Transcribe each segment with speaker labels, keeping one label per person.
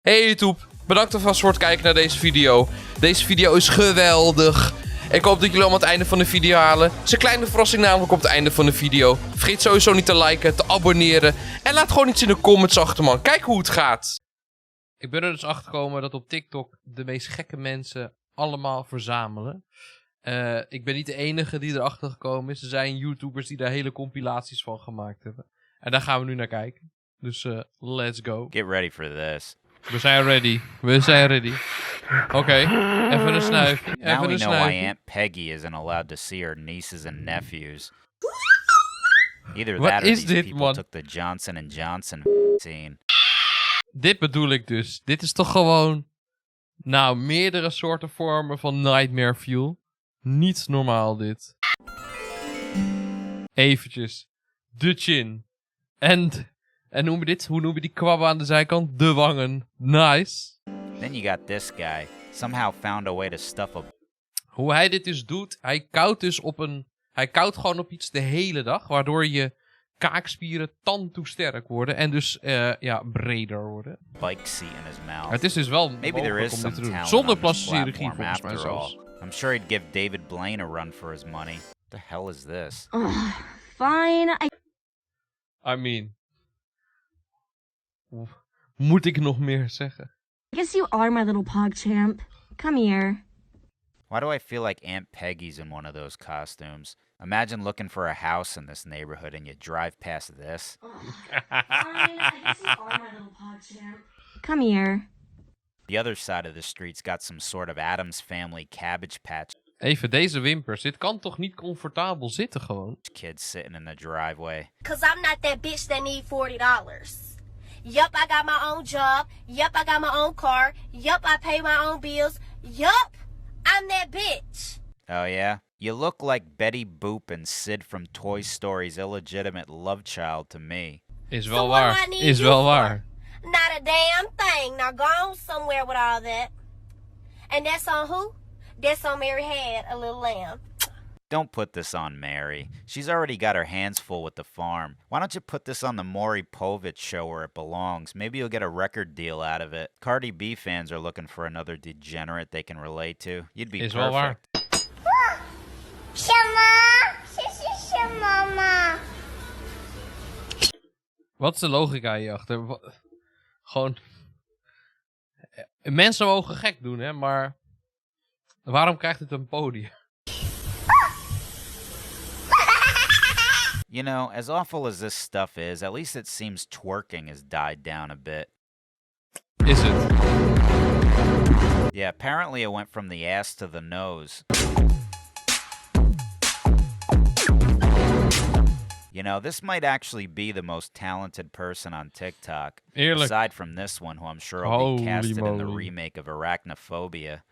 Speaker 1: Hey YouTube, bedankt alvast voor het kijken naar deze video. Deze video is geweldig. Ik hoop dat jullie allemaal het einde van de video halen. Het is een kleine verrassing namelijk op het einde van de video. Vergeet sowieso niet te liken, te abonneren. En laat gewoon iets in de comments achter, man. Kijk hoe het gaat. Ik ben er dus achter gekomen dat op TikTok de meest gekke mensen allemaal verzamelen. Ik ben niet de enige die erachter gekomen is. Er zijn YouTubers die daar hele compilaties van gemaakt hebben. En daar gaan we nu naar kijken. Dus let's go.
Speaker 2: Get ready for this.
Speaker 1: We zijn ready. We zijn ready. Oké, even een snuifje.
Speaker 2: Now
Speaker 1: Even
Speaker 2: we
Speaker 1: een
Speaker 2: know why
Speaker 1: snuifje.
Speaker 2: Aunt Peggy isn't allowed to see her nieces and nephews. Either
Speaker 1: Wat
Speaker 2: that or
Speaker 1: is
Speaker 2: these
Speaker 1: dit,
Speaker 2: people
Speaker 1: man?
Speaker 2: took the Johnson & Johnson vaccine.
Speaker 1: Dit bedoel ik dus. Dit is toch gewoon... Nou, meerdere soorten vormen van nightmare fuel. Niet normaal dit. Eventjes. De chin. En noemen we dit? Hoe noemen we die kwabben aan de zijkant? De wangen. Nice.
Speaker 2: Then you got this guy. Somehow found a way to stuff a...
Speaker 1: Hoe hij dit dus doet, hij koudt dus op een... Hij koudt gewoon op iets de hele dag, waardoor je kaakspieren tandtoe sterk worden en dus ja, breder worden.
Speaker 2: bike seat in his mouth.
Speaker 1: Het is dus wel
Speaker 2: Maybe there
Speaker 1: mogelijk
Speaker 2: is
Speaker 1: om
Speaker 2: some
Speaker 1: dit te doen.
Speaker 2: talent
Speaker 1: Zonder
Speaker 2: on this
Speaker 1: plastische chirurgie
Speaker 2: platform
Speaker 1: volgens mij
Speaker 2: after
Speaker 1: zelfs.
Speaker 2: all. I'm sure he'd give David Blaine a run for his money. What the hell is this?
Speaker 3: Fine.
Speaker 1: I mean... Moet ik nog meer zeggen?
Speaker 3: I guess you are my little PogChamp. Come here.
Speaker 2: Why do I feel like Aunt Peggy's in one of those costumes? Imagine looking for a house in this neighborhood and you drive past this.
Speaker 3: Fine. I guess you are my little PogChamp. Come here.
Speaker 2: The other side of the street's got some sort of Addams Family Cabbage Patch
Speaker 1: Even deze wimpers. Dit kan toch niet comfortabel zitten gewoon?
Speaker 2: kids sitting in the driveway.
Speaker 4: Cause I'm not that bitch that need $40. Yup, I got my own job. Yup, I got my own car. Yup, I pay my own bills. Yup, I'm that bitch.
Speaker 2: Oh yeah? You look like Betty Boop and Sid from Toy Story's illegitimate love child to me.
Speaker 1: Is
Speaker 4: So
Speaker 1: wel
Speaker 4: what do I
Speaker 1: waar.
Speaker 4: need
Speaker 1: Is
Speaker 4: you
Speaker 1: wel
Speaker 4: for?
Speaker 1: waar.
Speaker 4: Not a damn thing. Now go on somewhere with all that. And that's on who? That's on Mary Had a Little Lamb.
Speaker 2: Don't put this on Mary. She's already got her hands full with the farm. Why don't you put this on the Maury Povich show where it belongs? Maybe you'll get a record deal out of it. Cardi B fans are looking for another degenerate they can relate to. You'd be
Speaker 1: Is wel waar.
Speaker 2: perfect.
Speaker 1: Wat is de logica hierachter? Gewoon... Mensen mogen gek doen, hè, maar... Waarom krijgt het een podium?
Speaker 2: You know, as awful as this stuff is, at least it seems twerking has died down a bit.
Speaker 1: Is het?
Speaker 2: Yeah, apparently it went from the ass to the nose. You know, this might actually be the most talented person on TikTok.
Speaker 1: Eerlijk.
Speaker 2: Aside from this one, who I'm sure will be
Speaker 1: Holy
Speaker 2: casted in the
Speaker 1: moly.
Speaker 2: remake of Arachnophobia.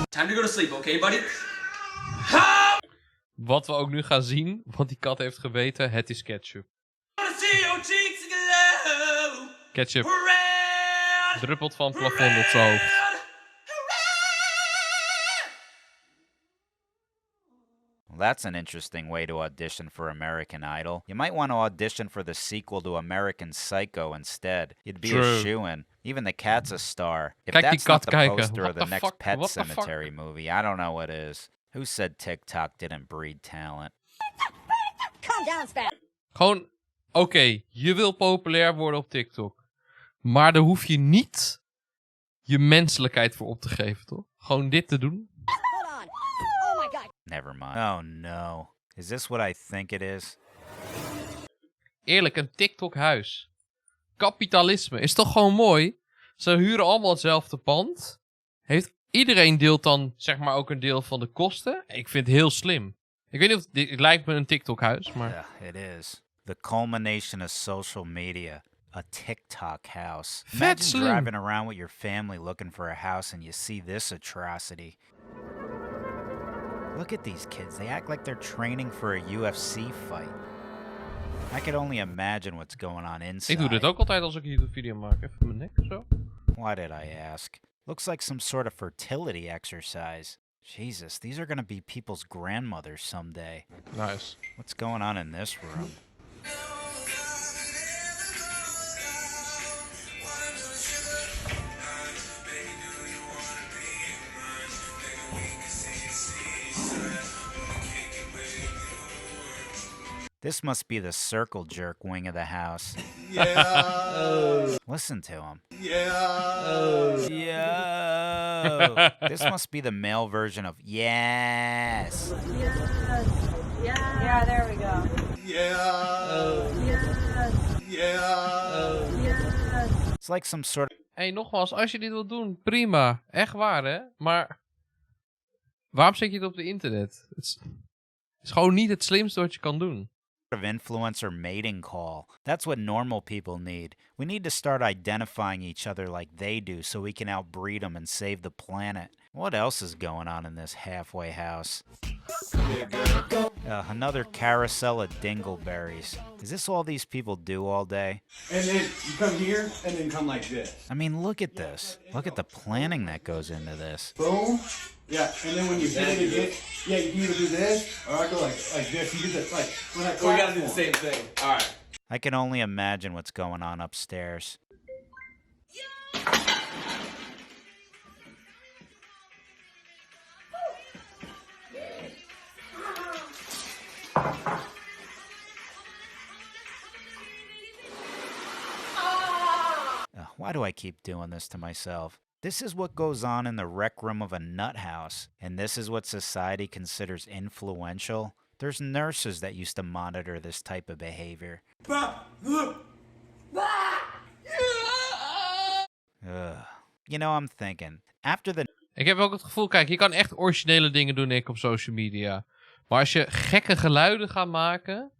Speaker 5: Time to go to sleep, okay, buddy?
Speaker 1: Wat we ook nu gaan zien, want die kat heeft geweten, het is ketchup.
Speaker 5: See your cheeks glow.
Speaker 1: Ketchup
Speaker 5: Red,
Speaker 1: druppelt van het plafond op zijn hoofd.
Speaker 2: Well, that's an interesting way to audition for American Idol. You might want to audition for the sequel to American Psycho instead. You'd be
Speaker 1: True.
Speaker 2: a shoo-in. Even the cat's a star. If
Speaker 1: Kijk die
Speaker 2: that's not
Speaker 1: kat
Speaker 2: the
Speaker 1: kijken.
Speaker 2: poster
Speaker 1: What
Speaker 2: of the
Speaker 1: the
Speaker 2: next
Speaker 1: fuck?
Speaker 2: Pet
Speaker 1: What the fuck?
Speaker 2: Cemetery movie, I don't know what is. Who said TikTok didn't breed talent?
Speaker 4: Calm down, Spat.
Speaker 1: Gewoon, oké, je wil populair worden op TikTok. Maar daar hoef je niet je menselijkheid voor op te geven, toch? Gewoon dit te doen.
Speaker 4: Hold on. Oh my god.
Speaker 2: Never mind. Oh no. Is this what I think it is?
Speaker 1: Eerlijk, een TikTok-huis. Kapitalisme is toch gewoon mooi? Ze huren allemaal hetzelfde pand. Iedereen deelt dan, zeg maar, ook een deel van de kosten. Ik vind het heel slim. Ik weet niet of het lijkt me een TikTok-huis, maar...
Speaker 2: Yeah, it is. The culmination of social media. A TikTok house.
Speaker 1: Vet
Speaker 2: Imagine
Speaker 1: slim.
Speaker 2: driving around with your family looking for a house and you see this atrocity. Look at these kids. They act like they're training for a UFC fight. I could only imagine what's going on inside.
Speaker 1: Ik doe dit ook altijd als ik een YouTube-video maak. Even mijn nek of zo.
Speaker 2: Why did I ask? Looks like some sort of fertility exercise. Jesus, these are gonna be people's grandmothers someday.
Speaker 1: Nice.
Speaker 2: What's going on in this room? This must be the circle jerk wing of the house.
Speaker 6: Yeah.
Speaker 2: Listen to him.
Speaker 6: Yeah.
Speaker 2: Yo! This must be the male version of yes.
Speaker 7: Yeah, there we go.
Speaker 6: Yeah. Yeah.
Speaker 2: It's like some sort of
Speaker 1: Hey, nogmaals, als je dit wilt doen, prima. Echt waar, hè? Maar waarom zet je het op de internet? Het is gewoon niet het slimste wat je kan doen.
Speaker 2: influencer mating call. That's what normal people need. We need to start identifying each other like they do so we can outbreed them and save the planet. What else is going on in this halfway house? Another carousel of dingleberries. Is this all these people do all day?
Speaker 6: And then you come here and then come like this.
Speaker 2: I mean, look at this. Look at the planning that goes into this.
Speaker 6: Boom. Yeah, and then when you hit it again, yeah, you can either do this or I go like this. You get this like when I
Speaker 5: We gotta do the same thing. Alright.
Speaker 2: I can only imagine what's going on upstairs. Why do I keep doing this to myself? This is what goes on in the rec room of a nut house, and this is what society considers influential. There's nurses that used to monitor this type of behavior. You know, I'm thinking, after the
Speaker 1: Ik heb ook het gevoel, kijk, je kan echt originele dingen doen, Nick, op social media. Maar als je gekke geluiden gaat maken,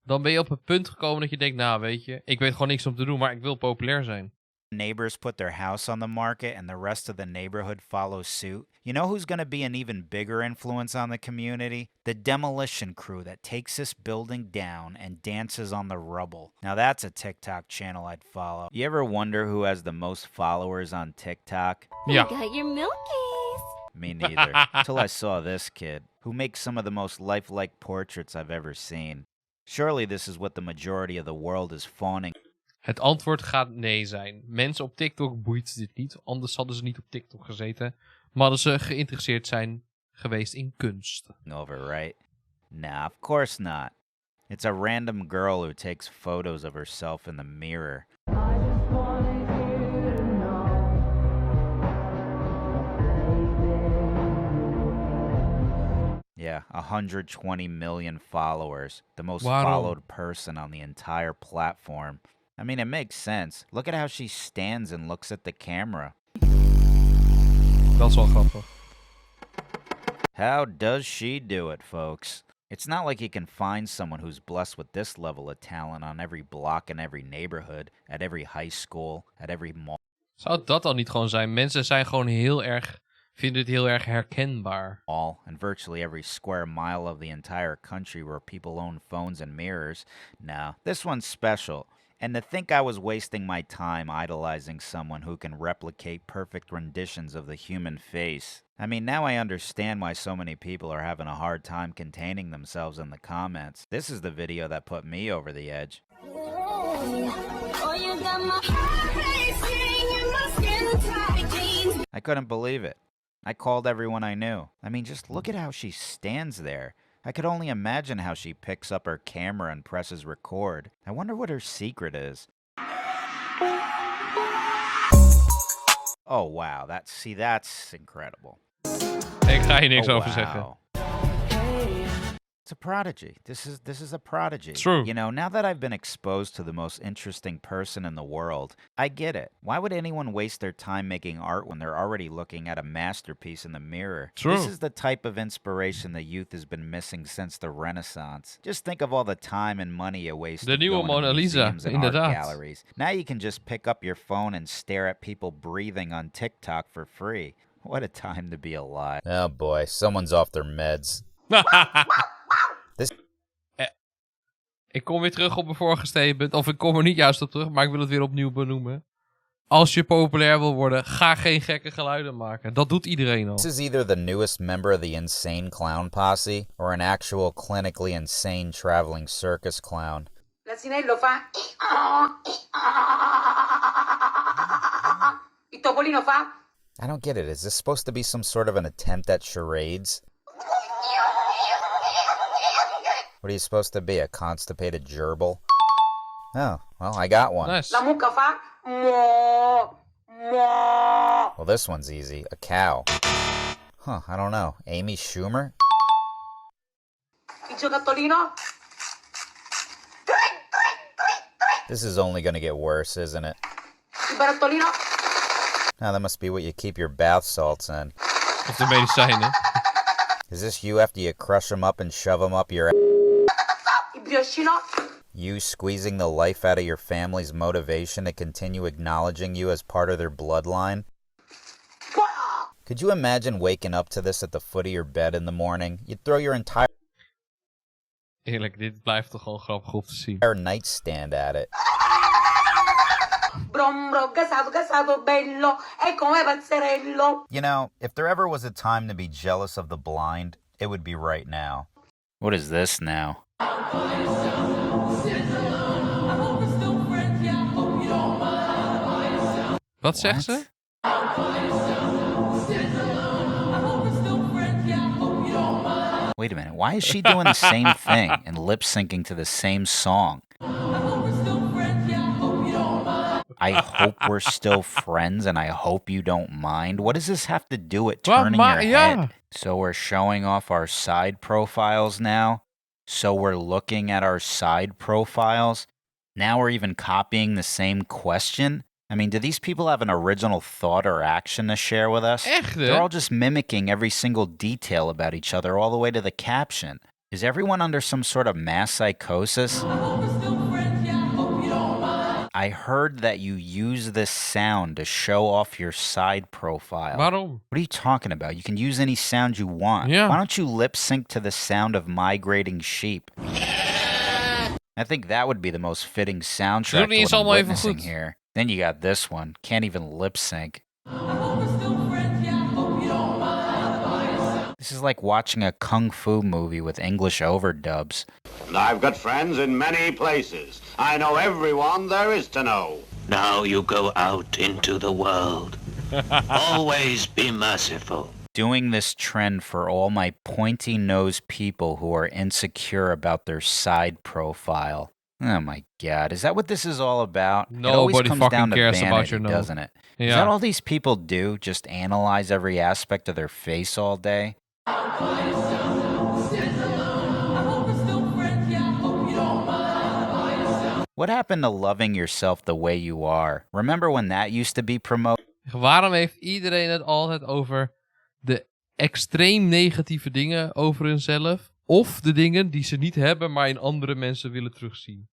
Speaker 1: dan ben je op het punt gekomen dat je denkt, nou, weet je, ik weet gewoon niks om te doen, maar ik wil populair zijn.
Speaker 2: neighbors put their house on the market and the rest of the neighborhood follows suit, you know who's going to be an even bigger influence on the community? The demolition crew that takes this building down and dances on the rubble. Now that's a TikTok channel I'd follow. You ever wonder who has the most followers on TikTok?
Speaker 1: Ja.
Speaker 4: Got your milkies.
Speaker 2: Me neither. Till I saw this kid, who makes some of the most lifelike portraits I've ever seen. Surely this is what the majority of the world is fawning.
Speaker 1: Het antwoord gaat nee zijn. Mensen op TikTok boeit dit niet. Anders hadden ze niet op TikTok gezeten. Maar hadden ze geïnteresseerd zijn geweest in kunst.
Speaker 2: Over, right? Nah, of course not. It's a random girl who takes photos of herself in the mirror. Yeah, 120 million followers. The most
Speaker 1: Waarom?
Speaker 2: followed person on the entire platform. I mean, it makes sense. Look at how she stands and looks at the camera.
Speaker 1: Dat is wel grappig.
Speaker 2: How does she do it, folks? It's not like you can find someone who's blessed with this level of talent on every block in every neighborhood, at every high school, at every mall.
Speaker 1: Zou dat dan niet gewoon zijn? Mensen zijn gewoon vinden het heel erg herkenbaar.
Speaker 2: And virtually every square mile of the entire country where people own phones and mirrors. No, this one's special. And to think I was wasting my time idolizing someone who can replicate perfect renditions of the human face. I mean, now I understand why so many people are having a hard time containing themselves in the comments. This is the video that put me over the edge. I couldn't believe it. I called everyone I knew. I mean, just look at how she stands there. I could only imagine how she picks up her camera and presses record. I wonder what her secret is. Oh, wow. That's incredible.
Speaker 1: Ik ga hier niks
Speaker 2: Oh,
Speaker 1: over
Speaker 2: wow.
Speaker 1: zeggen.
Speaker 2: It's a prodigy. This is a prodigy.
Speaker 1: True.
Speaker 2: You know, now that I've been exposed to the most interesting person in the world, I get it. Why would anyone waste their time making art when they're already looking at a masterpiece in the mirror?
Speaker 1: True.
Speaker 2: This is the type of inspiration the youth has been missing since the Renaissance. Just think of all the time and money you waste.
Speaker 1: De nieuwe Mona Lisa,
Speaker 2: and art
Speaker 1: inderdaad.
Speaker 2: galleries. Now you can just pick up your phone and stare at people breathing on TikTok for free. What a time to be alive. Oh boy, someone's off their meds.
Speaker 1: Ik kom weer terug op mijn vorige statement. Of ik kom er niet juist op terug, maar ik wil het weer opnieuw benoemen. Als je populair wil worden, ga geen gekke geluiden maken. Dat doet iedereen al.
Speaker 2: This is either the newest member of the insane clown posse or an actual clinically insane traveling circus clown.
Speaker 7: L'asinello fa. Il topolino fa.
Speaker 2: I don't get it. Is this supposed to be some sort of an attempt at charades? What are you supposed to be, a constipated gerbil? Oh, well, I got one.
Speaker 1: Nice.
Speaker 7: La mucca fa. Mo. Mo.
Speaker 2: Well, this one's easy. A cow. Huh, I don't know. Amy Schumer?
Speaker 7: Il giocattolino.
Speaker 2: This is only gonna get worse, isn't it?
Speaker 7: Il barattolino.
Speaker 2: Now, that must be what you keep your bath salts in.
Speaker 1: Of de medicijnen.
Speaker 2: Is this you after you crush them up and shove them up your ass?
Speaker 7: Il briochino.
Speaker 2: You squeezing the life out of your family's motivation to continue acknowledging you as part of their bloodline? Could you imagine waking up to this at the foot of your bed in the morning? You'd throw your entire
Speaker 1: Eerlijk, dit blijft toch gewoon grappig om te zien.
Speaker 2: nightstand at it.
Speaker 7: Brombro, gasato, gasato, bello. E come pazzerello.
Speaker 2: You know, if there ever was a time to be jealous of the blind, it would be right now. What is this now?
Speaker 1: Wat zegt ze?
Speaker 2: Wait a minute, why is she doing the same thing and lip syncing to the same song? I hope we're still friends and I hope you don't mind. What does this have to do with turning your head? So we're showing off our side profiles now? So we're looking at our side profiles? Now we're even copying the same question? I mean, do these people have an original thought or action to share with us?
Speaker 1: Echt, hè?
Speaker 2: They're all just mimicking every single detail about each other all the way to the caption. Is everyone under some sort of mass psychosis? I heard that you use this sound to show off your side profile.
Speaker 1: Waarom?
Speaker 2: What are you talking about? You can use any sound you want.
Speaker 1: Yeah.
Speaker 2: Why don't you lip sync to the sound of migrating sheep? I think that would be the most fitting soundtrack
Speaker 1: Doe niet
Speaker 2: to
Speaker 1: eens
Speaker 2: what I'm
Speaker 1: allemaal even
Speaker 2: witnessing
Speaker 1: goed.
Speaker 2: here. Then you got this one. Can't even lip sync. This is like watching a kung fu movie with English overdubs.
Speaker 8: And I've got friends in many places. I know everyone there is to know.
Speaker 9: Now you go out into the world. Always be merciful.
Speaker 2: Doing this trend for all my pointy-nosed people who are insecure about their side profile. Oh my God, is that what this is all about? It always
Speaker 1: Nobody
Speaker 2: comes
Speaker 1: fucking
Speaker 2: down to
Speaker 1: cares about
Speaker 2: vanity,
Speaker 1: your nose.
Speaker 2: doesn't it? Is
Speaker 1: Yeah.
Speaker 2: that all these people do? Just analyze every aspect of their face all day? What happened to loving yourself the way you are? Remember when that used to be promoted?
Speaker 1: Waarom heeft iedereen het altijd over de extreem negatieve dingen over hunzelf? Of de dingen die ze niet hebben, maar in andere mensen willen terugzien?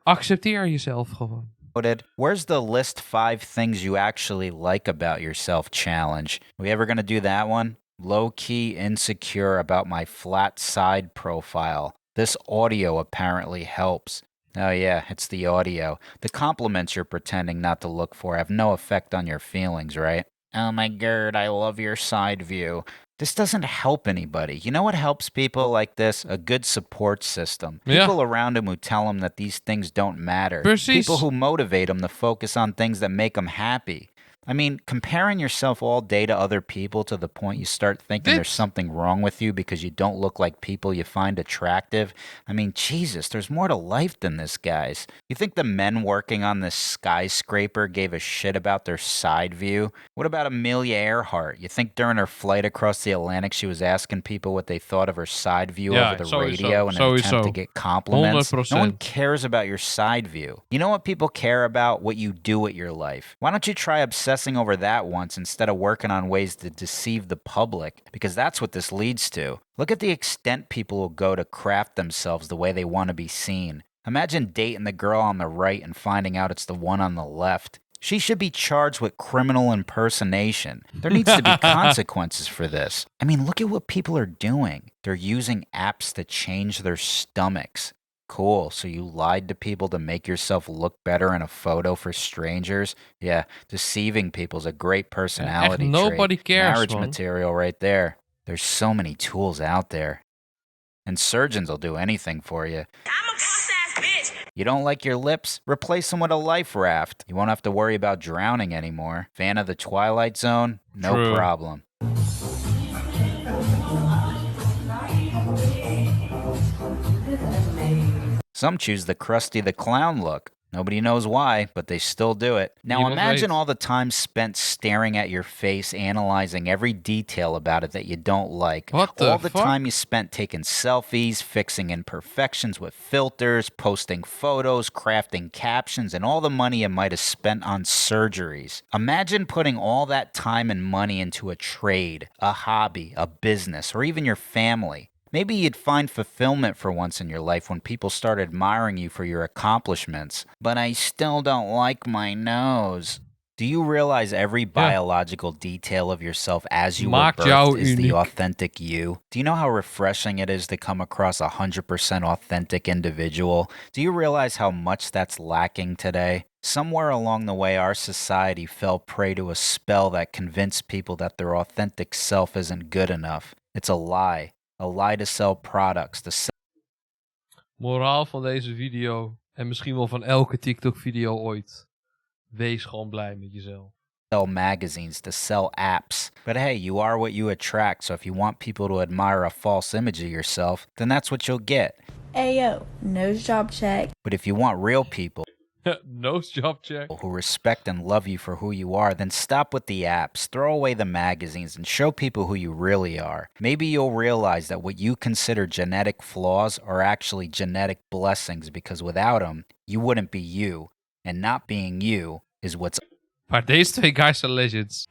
Speaker 1: Accepteer jezelf gewoon.
Speaker 2: Where's the list 5 things you actually like about yourself challenge? We ever gonna do that one? Low-key insecure about my flat side profile. This audio apparently helps. Oh yeah, it's the audio. The compliments you're pretending not to look for have no effect on your feelings, right? Oh my God, I love your side view. This doesn't help anybody. You know what helps people like this? A good support system.
Speaker 1: Yeah.
Speaker 2: People around them who tell them that these things don't matter.
Speaker 1: Precies.
Speaker 2: People who motivate them to focus on things that make them happy. I mean, comparing yourself all day to other people to the point you start thinking there's something wrong with you because you don't look like people you find attractive. I mean, Jesus, there's more to life than this, guys. You think the men working on this skyscraper gave a shit about their side view? What about Amelia Earhart? You think during her flight across the Atlantic she was asking people what they thought of her side view over the radio in an attempt to get compliments?
Speaker 1: 100%.
Speaker 2: No one cares about your side view. You know what people care about? What you do with your life. Why don't you try obsessing over that once instead of working on ways to deceive the public? Because that's what this leads to. Look at the extent people will go to craft themselves the way they want to be seen. Imagine dating the girl on the right and finding out it's the one on the left. She should be charged with criminal impersonation. There needs to be consequences for this. I mean, look at what people are doing. They're using apps to change their stomachs. Cool, so you lied to people to make yourself look better in a photo for strangers? Yeah, deceiving people's a great personality
Speaker 1: nobody
Speaker 2: trait.
Speaker 1: cares,
Speaker 2: Marriage
Speaker 1: man.
Speaker 2: material right there. There's so many tools out there. And surgeons will do anything for you.
Speaker 4: I'm a boss-ass bitch.
Speaker 2: You don't like your lips? Replace them with a life raft. You won't have to worry about drowning anymore. Fan of the Twilight Zone? No
Speaker 1: True.
Speaker 2: problem. Some choose the Krusty the Clown look. Nobody knows why, but they still do it. Now
Speaker 1: Niemand
Speaker 2: imagine
Speaker 1: weet.
Speaker 2: all the time spent staring at your face, analyzing every detail about it that you don't like.
Speaker 1: What the
Speaker 2: All the
Speaker 1: fuck?
Speaker 2: time you spent taking selfies, fixing imperfections with filters, posting photos, crafting captions, and all the money you might have spent on surgeries. Imagine putting all that time and money into a trade, a hobby, a business, or even your family. Maybe you'd find fulfillment for once in your life when people start admiring you for your accomplishments. But I still don't like my nose. Do you realize every biological detail of yourself as you were
Speaker 1: Maakt jou
Speaker 2: birthed is the
Speaker 1: uniek.
Speaker 2: authentic you? Do you know how refreshing it is to come across a 100% authentic individual? Do you realize how much that's lacking today? Somewhere along the way, our society fell prey to a spell that convinced people that their authentic self isn't good enough. It's a lie. A lie to sell products, to
Speaker 1: Moraal van deze video, en misschien wel van elke TikTok-video ooit. Wees gewoon blij met jezelf.
Speaker 2: sell magazines, to sell apps. But hey, you are what you attract, so if you want people to admire a false image of yourself, then that's what you'll get.
Speaker 10: Ayo, nose job check.
Speaker 2: But if you want real people
Speaker 1: Nose job check.
Speaker 2: who respect and love you for who you are, then stop with the apps, throw away the magazines, and show people who you really are. Maybe you'll realize that what you consider genetic flaws are actually genetic blessings, because without them, you wouldn't be you. And not being you is what's
Speaker 1: Maar deze twee guys zijn legends.